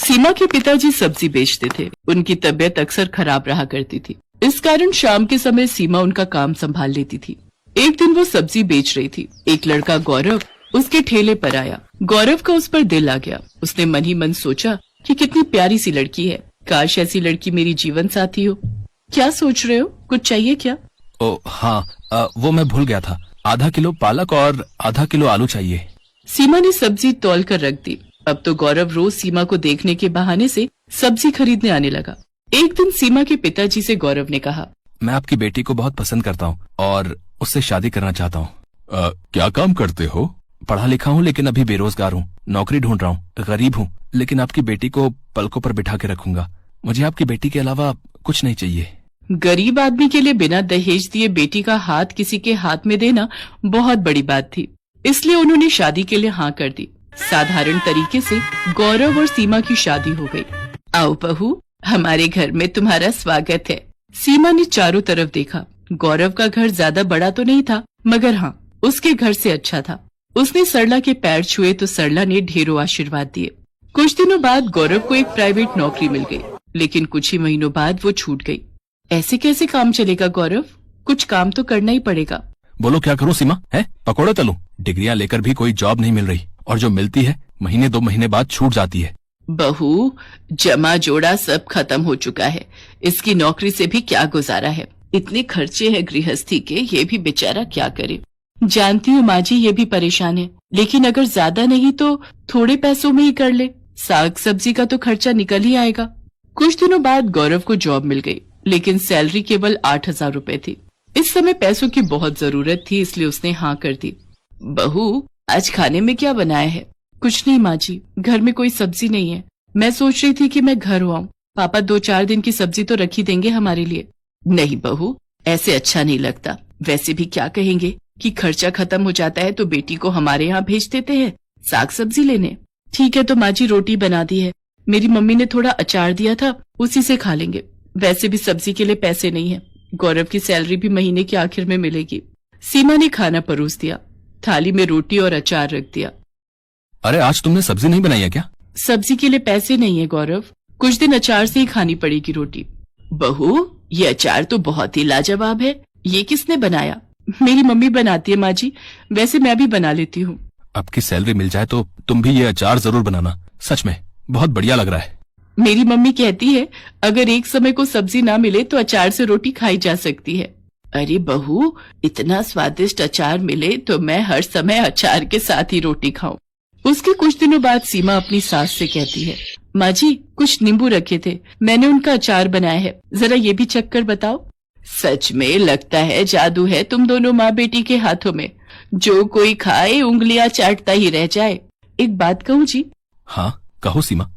सीमा के पिताजी सब्जी बेचते थे। उनकी तबीयत अक्सर खराब रहा करती थी। इस कारण शाम के समय सीमा उनका काम संभाल लेती थी। एक दिन वो सब्जी बेच रही थी। एक लड़का गौरव उसके ठेले पर आया। गौरव का उस पर दिल आ गया। उसने मन ही मन सोचा कि कितनी प्यारी सी लड़की है, काश ऐसी लड़की मेरी जीवन साथी हो। क्या सोच रहे हो, कुछ चाहिए क्या? ओ हाँ, वो मैं भूल गया था। आधा किलो पालक और आधा किलो आलू चाहिए। सीमा ने सब्जी तौल कर रख दी। अब तो गौरव रोज सीमा को देखने के बहाने से सब्जी खरीदने आने लगा। एक दिन सीमा के पिताजी से गौरव ने कहा, मैं आपकी बेटी को बहुत पसंद करता हूँ और उससे शादी करना चाहता हूँ। क्या काम करते हो? पढ़ा लिखा हूँ लेकिन अभी बेरोजगार हूँ, नौकरी ढूंढ रहा हूँ। गरीब हूँ लेकिन आपकी बेटी को पलकों पर बिठा के रखूंगा। मुझे आपकी बेटी के अलावा कुछ नहीं चाहिए। गरीब आदमी के लिए बिना दहेज दिए बेटी का हाथ किसी के हाथ में देना बहुत बड़ी बात थी, इसलिए उन्होंने शादी के लिए हाँ कर दी। साधारण तरीके से गौरव और सीमा की शादी हो गई। आओ बहू, हमारे घर में तुम्हारा स्वागत है। सीमा ने चारों तरफ देखा। गौरव का घर ज्यादा बड़ा तो नहीं था, मगर हाँ, उसके घर से अच्छा था। उसने सरला के पैर छुए तो सरला ने ढेरों आशीर्वाद दिए। कुछ दिनों बाद गौरव को एक प्राइवेट नौकरी मिल गई, लेकिन कुछ ही महीनों बाद वो छूट गई। ऐसे कैसे काम चलेगा गौरव? कुछ काम तो करना ही पड़ेगा। बोलो क्या करूं सीमा? है पकौड़े तलूं? डिग्रियां लेकर भी कोई जॉब नहीं मिल रही और जो मिलती है महीने 2 महीने बाद छूट जाती है। बहू, जमा जोड़ा सब खत्म हो चुका है। इसकी नौकरी से भी क्या गुजारा है। इतने खर्चे हैं गृहस्थी के, ये भी बेचारा क्या करे। जानती हूँ माँ जी, ये भी परेशान है, लेकिन अगर ज्यादा नहीं तो थोड़े पैसों में ही कर ले। साग सब्जी का तो खर्चा निकल ही आएगा। कुछ दिनों बाद गौरव को जॉब मिल गई, लेकिन सैलरी केवल 8,000 रुपए थी। इस समय पैसों की बहुत जरूरत थी, इसलिए उसने हाँ कर दी। बहू, आज खाने में क्या बनाया है? कुछ नहीं माँ जी, घर में कोई सब्जी नहीं है। मैं सोच रही थी कि मैं घर आऊँ, पापा 2-4 दिन की सब्जी तो रख ही देंगे हमारे लिए। नहीं बहू, ऐसे अच्छा नहीं लगता। वैसे भी क्या कहेंगे कि खर्चा खत्म हो जाता है तो बेटी को हमारे यहाँ भेज देते हैं साग सब्जी लेने। ठीक है तो माँ जी, रोटी बना दी है। मेरी मम्मी ने थोड़ा अचार दिया था, उसी से खा लेंगे। वैसे भी सब्जी के लिए पैसे नहीं है। गौरव की सैलरी भी महीने के आखिर में मिलेगी। सीमा ने खाना परोस दिया। थाली में रोटी और अचार रख दिया। अरे आज तुमने सब्जी नहीं बनाई है क्या? सब्जी के लिए पैसे नहीं है गौरव, कुछ दिन अचार से ही खानी पड़ेगी रोटी। बहू, ये अचार तो बहुत ही लाजवाब है। ये किसने बनाया? मेरी मम्मी बनाती है माँ जी, वैसे मैं भी बना लेती हूँ। आपकी सैलरी मिल जाए तो तुम भी ये अचार जरूर बनाना। सच में बहुत बढ़िया लग रहा है। मेरी मम्मी कहती है अगर एक समय को सब्जी ना मिले तो अचार से रोटी खाई जा सकती है। अरे बहू, इतना स्वादिष्ट अचार मिले तो मैं हर समय अचार के साथ ही रोटी खाऊं। उसके कुछ दिनों बाद सीमा अपनी सास से कहती है, माँ जी, कुछ नींबू रखे थे, मैंने उनका अचार बनाया है, जरा ये भी चख कर बताओ। सच में लगता है जादू है तुम दोनों माँ बेटी के हाथों में। जो कोई खाए उंगलियां चाटता ही रह जाए। एक बात कहूँ जी? हाँ कहो सीमा।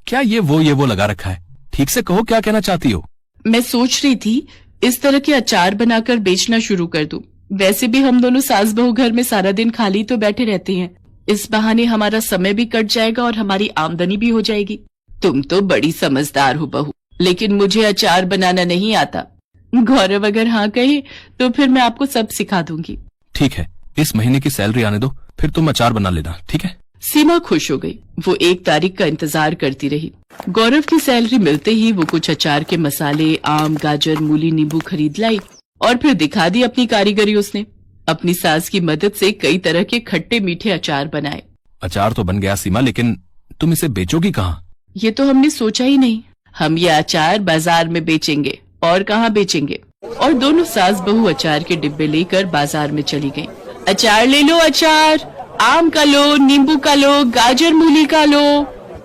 क्या ये वो लगा रखा है? ठीक से कहो, क्या कहना चाहती हो? मैं सोच रही थी इस तरह के अचार बनाकर बेचना शुरू कर दूं। वैसे भी हम दोनों सास बहू घर में सारा दिन खाली तो बैठे रहते हैं। इस बहाने हमारा समय भी कट जाएगा और हमारी आमदनी भी हो जाएगी। तुम तो बड़ी समझदार हो बहू, लेकिन मुझे अचार बनाना नहीं आता। गौरव अगर हाँ कहे तो फिर मैं आपको सब सिखा दूंगी। ठीक है, इस महीने की सैलरी आने दो, फिर तुम अचार बना लेना, ठीक है? सीमा खुश हो गई। वो 1 तारीख का इंतजार करती रही। गौरव की सैलरी मिलते ही वो कुछ अचार के मसाले, आम, गाजर, मूली, नींबू खरीद लाई और फिर दिखा दी अपनी कारीगरी। उसने अपनी सास की मदद से कई तरह के खट्टे मीठे अचार बनाए। अचार तो बन गया सीमा, लेकिन तुम इसे बेचोगी कहाँ? ये तो हमने सोचा ही नहीं। हम ये अचार बाजार में बेचेंगे, और कहाँ बेचेंगे। और दोनों सास बहू अचार के डिब्बे लेकर बाजार में चली गईं। अचार ले लो, अचार, आम का लो, नींबू का लो, गाजर मूली का लो।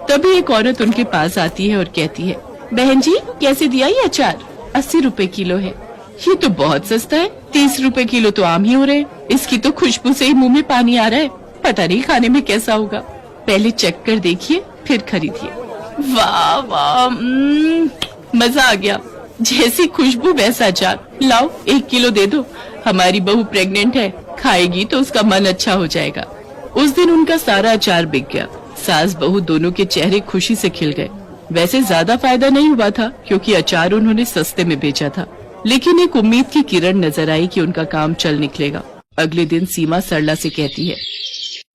तभी एक औरत उनके पास आती है और कहती है, बहन जी, कैसे दिया ये अचार? 80 रुपए किलो है। ये तो बहुत सस्ता है, 30 रुपए किलो तो आम ही हो रहे। इसकी तो खुशबू से ही मुंह में पानी आ रहा है। पता नहीं खाने में कैसा होगा। पहले चख कर देखिए, फिर खरीदिए। वाह वाह, मजा आ गया। जैसी खुशबू वैसा अचार। लाओ 1 किलो दे दो। हमारी बहू प्रेग्नेंट है, खाएगी तो उसका मन अच्छा हो जाएगा। उस दिन उनका सारा अचार बिक गया। सास बहू दोनों के चेहरे खुशी से खिल गए। वैसे ज्यादा फायदा नहीं हुआ था, क्योंकि अचार उन्होंने सस्ते में बेचा था, लेकिन एक उम्मीद की किरण नजर आई कि उनका काम चल निकलेगा। अगले दिन सीमा सरला से कहती है,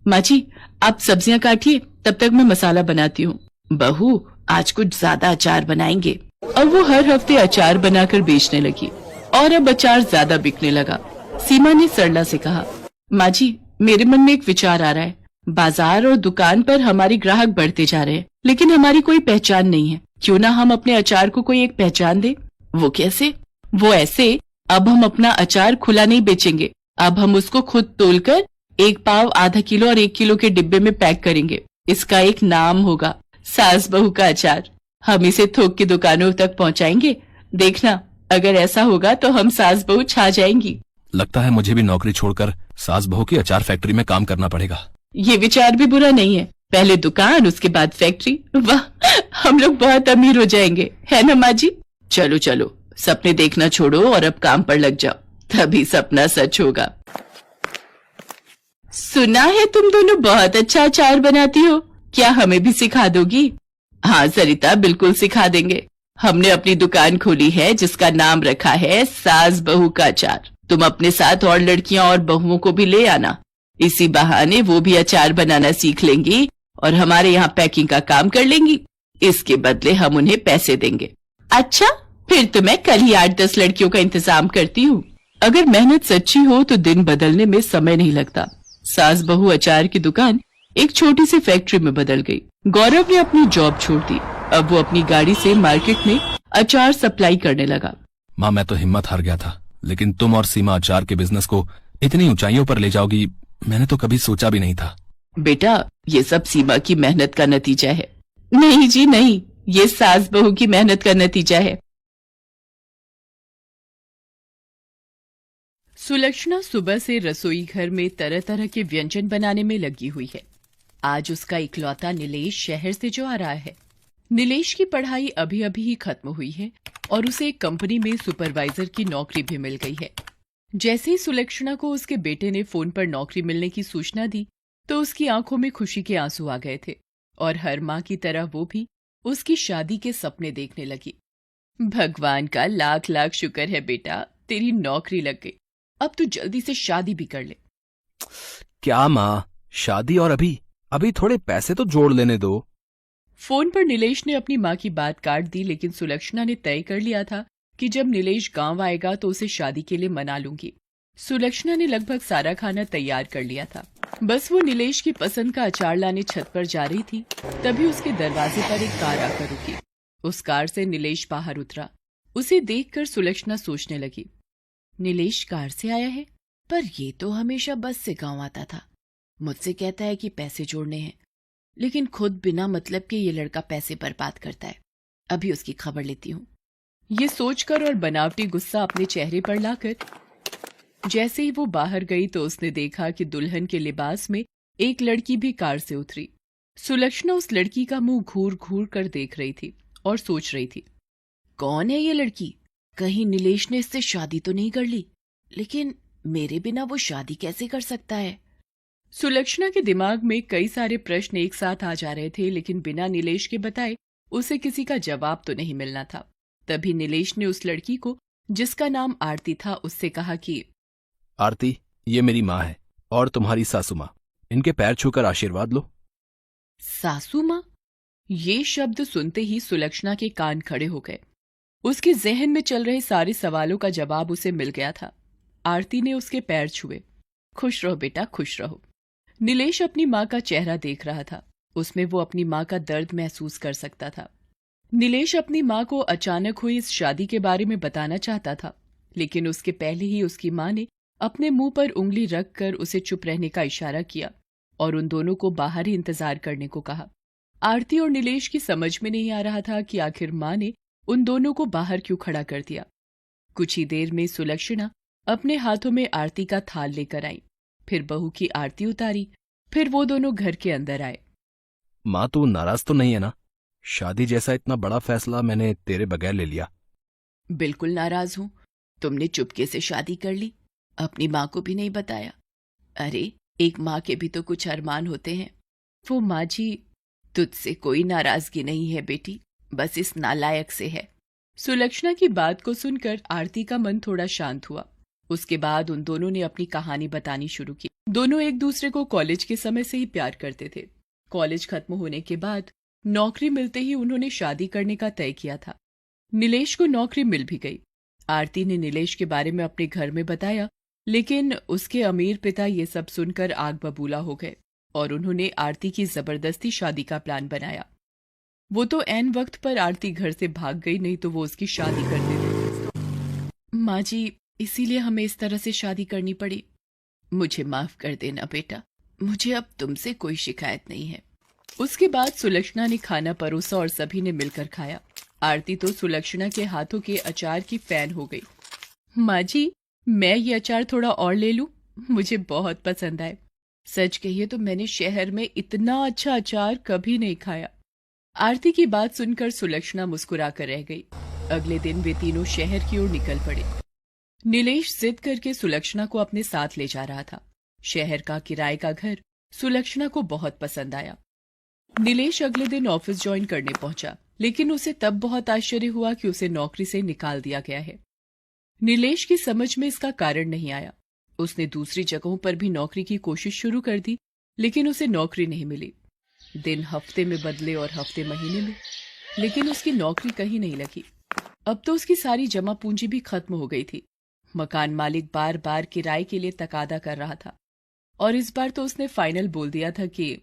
माँ जी, आप सब्जियां काटिए, तब तक मैं मसाला बनाती हूँ। बहू, आज कुछ ज्यादा अचार बनाएंगे। और वो हर हफ्ते अचार बनाकर बेचने लगी और अब अचार ज्यादा बिकने लगा। सीमा ने सरला से कहा, माँ जी, मेरे मन में एक विचार आ रहा है। बाजार और दुकान पर हमारे ग्राहक बढ़ते जा रहे हैं, लेकिन हमारी कोई पहचान नहीं है। क्यों ना हम अपने अचार को कोई एक पहचान दे। वो कैसे? वो ऐसे, अब हम अपना अचार खुला नहीं बेचेंगे। अब हम उसको खुद तोलकर 1 पाव, आधा किलो और 1 किलो के डिब्बे में पैक करेंगे। इसका एक नाम होगा, सास बहू का अचार। हम इसे थोक की दुकानों तक पहुंचाएंगे। देखना, अगर ऐसा होगा तो हम सास बहू छा जाएंगी। लगता है मुझे भी नौकरी छोड़कर सास बहू की अचार फैक्ट्री में काम करना पड़ेगा। ये विचार भी बुरा नहीं है। पहले दुकान, उसके बाद फैक्ट्री। वाह, हम लोग बहुत अमीर हो जाएंगे, है ना माँ जी? चलो चलो, सपने देखना छोड़ो और अब काम पर लग जाओ, तभी सपना सच होगा। सुना है तुम दोनों बहुत अच्छा अचार बनाती हो, क्या हमें भी सिखा दोगी? हाँ सरिता, बिल्कुल सिखा देंगे। हमने अपनी दुकान खोली है जिसका नाम रखा है सास बहू का अचार। तुम अपने साथ और लड़कियां और बहुओं को भी ले आना। इसी बहाने वो भी अचार बनाना सीख लेंगी और हमारे यहाँ पैकिंग का काम कर लेंगी। इसके बदले हम उन्हें पैसे देंगे। अच्छा, फिर तो मैं कल ही 8-10 लड़कियों का इंतजाम करती हूँ। अगर मेहनत सच्ची हो तो दिन बदलने में समय नहीं लगता। सास बहू अचार की दुकान एक छोटी सी फैक्ट्री में बदल गई। गौरव ने अपनी जॉब छोड़ दी। अब वो अपनी गाड़ी से मार्केट में अचार सप्लाई करने लगा। माँ, मैं तो हिम्मत हार गया था, लेकिन तुम और सीमा अचार के बिजनेस को इतनी ऊंचाइयों पर ले जाओगी, मैंने तो कभी सोचा भी नहीं था। बेटा, ये सब सीमा की मेहनत का नतीजा है। नहीं जी नहीं, ये सास बहू की मेहनत का नतीजा है। सुलक्षणा सुबह से रसोई घर में तरह तरह के व्यंजन बनाने में लगी हुई है। आज उसका इकलौता नीलेश शहर से जो आ रहा है। नीलेश की पढ़ाई अभी अभी ही खत्म हुई है और उसे एक कंपनी में सुपरवाइजर की नौकरी भी मिल गई है। जैसे ही सुलक्षणा को उसके बेटे ने फोन पर नौकरी मिलने की सूचना दी तो उसकी आंखों में खुशी के आंसू आ गए थे और हर माँ की तरह वो भी उसकी शादी के सपने देखने लगी। भगवान का लाख लाख शुक्र है बेटा, तेरी नौकरी लग गई। अब तू जल्दी से शादी भी कर ले। क्या माँ, शादी? और अभी थोड़े पैसे तो जोड़ लेने दो। फोन पर नीलेश ने अपनी माँ की बात काट दी, लेकिन सुलक्षणा ने तय कर लिया था कि जब नीलेश गांव आएगा तो उसे शादी के लिए मना लूंगी। सुलक्षणा ने लगभग सारा खाना तैयार कर लिया था। बस वो नीलेश की पसंद का अचार लाने छत पर जा रही थी, तभी उसके दरवाजे पर एक कार आकर रुकी। उस कार से नीलेश बाहर उतरा। उसे देखकर सुलक्षणा सोचने लगी, नीलेश कार से आया है, पर ये तो हमेशा बस से गांव आता था। मुझसे कहता है कि पैसे जोड़ने हैं, लेकिन खुद बिना मतलब के ये लड़का पैसे बर्बाद करता है। अभी उसकी खबर लेती हूँ। ये सोचकर और बनावटी गुस्सा अपने चेहरे पर लाकर जैसे ही वो बाहर गई तो उसने देखा कि दुल्हन के लिबास में एक लड़की भी कार से उतरी। सुलक्षणा उस लड़की का मुंह घूर घूर कर देख रही थी और सोच रही थी, कौन है ये लड़की? कहीं नीलेश ने इससे शादी तो नहीं कर ली? लेकिन मेरे बिना वो शादी कैसे कर सकता है? सुलक्षणा के दिमाग में कई सारे प्रश्न एक साथ आ जा रहे थे, लेकिन बिना नीलेश के बताए उसे किसी का जवाब तो नहीं मिलना था। तभी नीलेश ने उस लड़की को, जिसका नाम आरती था, उससे कहा कि आरती, ये मेरी माँ है और तुम्हारी सासू माँ। इनके पैर छूकर आशीर्वाद लो। सासू माँ? ये शब्द सुनते ही सुलक्षणा के कान खड़े हो गए। उसके जहन में चल रहे सारे सवालों का जवाब उसे मिल गया था। आरती ने उसके पैर छुए। खुश रहो बेटा, खुश रहो। नीलेश अपनी माँ का चेहरा देख रहा था। उसमें वो अपनी माँ का दर्द महसूस कर सकता था। नीलेश अपनी माँ को अचानक हुई इस शादी के बारे में बताना चाहता था, लेकिन उसके पहले ही उसकी माँ ने अपने मुंह पर उंगली रखकर उसे चुप रहने का इशारा किया और उन दोनों को बाहर ही इंतजार करने को कहा। आरती और नीलेश की समझ में नहीं आ रहा था कि आखिर माँ ने उन दोनों को बाहर क्यों खड़ा कर दिया। कुछ ही देर में सुलक्षणा अपने हाथों में आरती का थाल लेकर आई, फिर बहू की आरती उतारी, फिर वो दोनों घर के अंदर आए। माँ, तू नाराज तो नहीं है ना? शादी जैसा इतना बड़ा फैसला मैंने तेरे बगैर ले लिया। बिल्कुल नाराज हूँ। तुमने चुपके से शादी कर ली, अपनी माँ को भी नहीं बताया। अरे, एक माँ के भी तो कुछ अरमान होते हैं। वो माँ जी, तुझसे कोई नाराजगी नहीं है बेटी, बस इस नालायक से है। सुलक्षणा की बात को सुनकर आरती का मन थोड़ा शांत हुआ। उसके बाद उन दोनों ने अपनी कहानी बतानी शुरू की। दोनों एक दूसरे को कॉलेज के समय से ही प्यार करते थे। कॉलेज खत्म होने के बाद नौकरी मिलते ही उन्होंने शादी करने का तय किया था। नीलेश को नौकरी मिल भी गई। आरती ने नीलेश के बारे में अपने घर में बताया, लेकिन उसके अमीर पिता ये सब सुनकर आग बबूला हो गए और उन्होंने आरती की जबरदस्ती शादी का प्लान बनाया। वो तो ऐन वक्त पर आरती घर से भाग गई, नहीं तो वो उसकी शादी कर देते। माँ जी, इसीलिए हमें इस तरह से शादी करनी पड़ी। मुझे माफ कर देना बेटा, मुझे अब तुमसे कोई शिकायत नहीं है। उसके बाद सुलक्षणा ने खाना परोसा और सभी ने मिलकर खाया। आरती तो सुलक्षणा के हाथों के अचार की फैन हो गई। माँ जी, मैं ये अचार थोड़ा और ले लूं? मुझे बहुत पसंद आए। सच कहिए तो मैंने शहर में इतना अच्छा अचार कभी नहीं खाया। आरती की बात सुनकर सुलक्षणा मुस्कुराकर रह गई। अगले दिन वे तीनों शहर की ओर निकल पड़े। नीलेश जिद करके सुलक्षणा को अपने साथ ले जा रहा था। शहर का किराए का घर सुलक्षणा को बहुत पसंद आया। नीलेश अगले दिन ऑफिस ज्वाइन करने पहुंचा, लेकिन उसे तब बहुत आश्चर्य हुआ कि उसे नौकरी से निकाल दिया गया है। नीलेश की समझ में इसका कारण नहीं आया। उसने दूसरी जगहों पर भी नौकरी की कोशिश शुरू कर दी, लेकिन उसे नौकरी नहीं मिली। दिन हफ्ते में बदले और हफ्ते महीने में, लेकिन उसकी नौकरी कहीं नहीं लगी। अब तो उसकी सारी जमा पूंजी भी खत्म हो गई थी। मकान मालिक बार बार किराए के लिए तकादा कर रहा था और इस बार तो उसने फाइनल बोल दिया था कि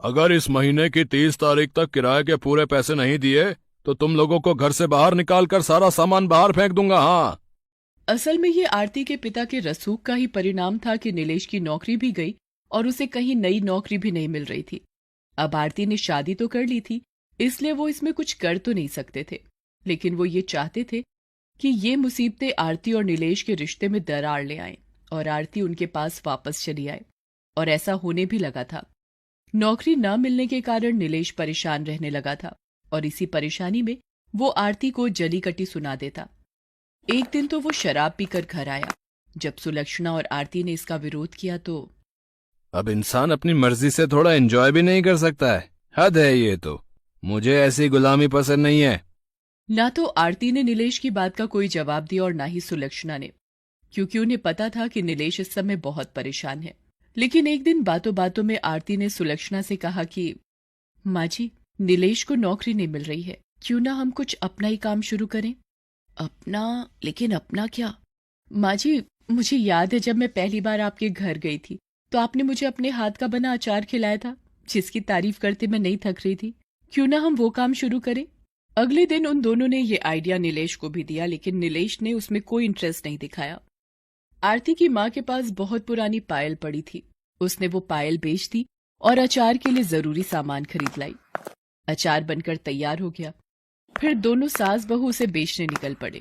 अगर इस महीने की 30 तारीख तक किराए के पूरे पैसे नहीं दिए तो तुम लोगों को घर से बाहर निकाल कर सारा सामान बाहर फेंक दूंगा। हाँ, असल में ये आरती के पिता के रसूख का ही परिणाम था कि नीलेश की नौकरी भी गई और उसे कहीं नई नौकरी भी नहीं मिल रही थी। अब आरती ने शादी तो कर ली थी, इसलिए वो इसमें कुछ कर तो नहीं सकते थे, लेकिन वो ये चाहते थे कि ये मुसीबतें आरती और नीलेश के रिश्ते में दरार ले आएं और आरती उनके पास वापस चली आए। और ऐसा होने भी लगा था। नौकरी न मिलने के कारण नीलेश परेशान रहने लगा था और इसी परेशानी में वो आरती को जली कटी सुना देता। एक दिन तो वो शराब पीकर घर आया। जब सुलक्षणा और आरती ने इसका विरोध किया तो अब इंसान अपनी मर्जी से थोड़ा एंजॉय भी नहीं कर सकता है? हद है ये तो। मुझे ऐसी गुलामी पसंद नहीं है। ना तो आरती ने नीलेश की बात का कोई जवाब दिया और ना ही सुलक्षणा ने, क्योंकि उन्हें पता था कि नीलेश इस समय बहुत परेशान है। लेकिन एक दिन बातों बातों में आरती ने सुलक्षणा से कहा कि माँ जी, नीलेश को नौकरी नहीं मिल रही है, क्यों ना हम कुछ अपना ही काम शुरू करें। अपना? लेकिन अपना क्या? माँ जी, मुझे याद है जब मैं पहली बार आपके घर गई थी तो आपने मुझे अपने हाथ का बना अचार खिलाया था, जिसकी तारीफ करते मैं नहीं थक रही थी। क्यों ना हम वो काम शुरू करें। अगले दिन उन दोनों ने ये आइडिया नीलेश को भी दिया, लेकिन नीलेश ने उसमें कोई इंटरेस्ट नहीं दिखाया। आरती की माँ के पास बहुत पुरानी पायल पड़ी थी। उसने वो पायल बेच दी और अचार के लिए जरूरी सामान खरीद लाई। अचार बनकर तैयार हो गया। फिर दोनों सास बहू उसे बेचने निकल पड़े।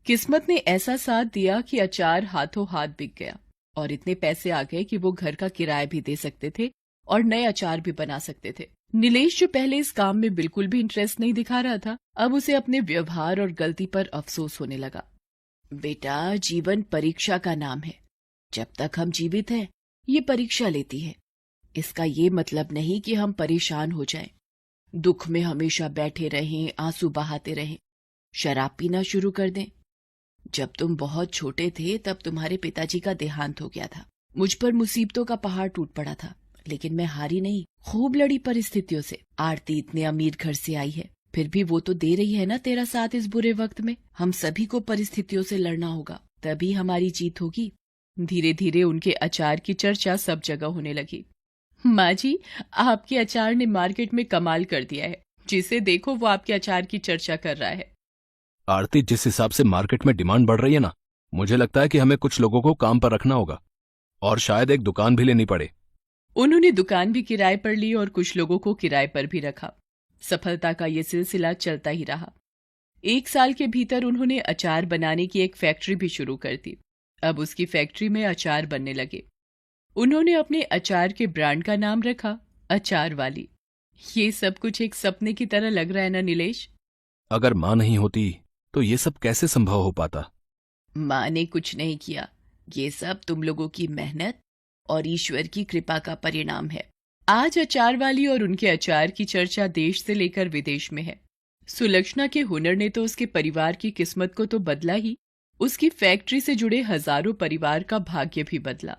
किस्मत ने ऐसा साथ दिया कि अचार हाथों हाथ बिक गया और इतने पैसे आ गए कि वो घर का किराया भी दे सकते थे और नए अचार भी बना सकते थे। नीलेश, जो पहले इस काम में बिल्कुल भी इंटरेस्ट नहीं दिखा रहा था, अब उसे अपने व्यवहार और गलती पर अफसोस होने लगा। बेटा, जीवन परीक्षा का नाम है। जब तक हम जीवित हैं, ये परीक्षा लेती है। इसका ये मतलब नहीं कि हम परेशान हो जाएं, दुख में हमेशा बैठे रहें, आंसू बहाते रहें, शराब पीना शुरू कर दें। जब तुम बहुत छोटे थे तब तुम्हारे पिताजी का देहांत हो गया था। मुझ पर मुसीबतों का पहाड़ टूट पड़ा था, लेकिन मैं हारी नहीं, खूब लड़ी परिस्थितियों से। आरती इतने अमीर घर से आई है, फिर भी वो तो दे रही है ना तेरा साथ इस बुरे वक्त में। हम सभी को परिस्थितियों से लड़ना होगा, तभी हमारी जीत होगी। धीरे धीरे उनके अचार की चर्चा सब जगह होने लगी। माँ जी, आपके अचार ने मार्केट में कमाल कर दिया है। जिसे देखो वो आपके अचार की चर्चा कर रहा है। आरती, जिस हिसाब से मार्केट में डिमांड बढ़ रही है ना, मुझे लगता है कि हमें कुछ लोगों को काम पर रखना होगा और शायद एक दुकान भी लेनी पड़े। उन्होंने दुकान भी किराए पर ली और कुछ लोगों को किराए पर भी रखा। सफलता का ये सिलसिला चलता ही रहा। 1 साल के भीतर उन्होंने अचार बनाने की एक फैक्ट्री भी शुरू कर दी। अब उसकी फैक्ट्री में अचार बनने लगे। उन्होंने अपने अचार के ब्रांड का नाम रखा अचार वाली। ये सब कुछ एक सपने की तरह लग रहा है ना नीलेश? अगर माँ नहीं होती तो ये सब कैसे संभव हो पाता? माँ ने कुछ नहीं किया, ये सब तुम लोगों की मेहनत और ईश्वर की कृपा का परिणाम है। आज अचार वाली और उनके अचार की चर्चा देश से लेकर विदेश में है। सुलक्षणा के हुनर ने तो उसके परिवार की किस्मत को तो बदला ही, उसकी फैक्ट्री से जुड़े हजारों परिवार का भाग्य भी बदला।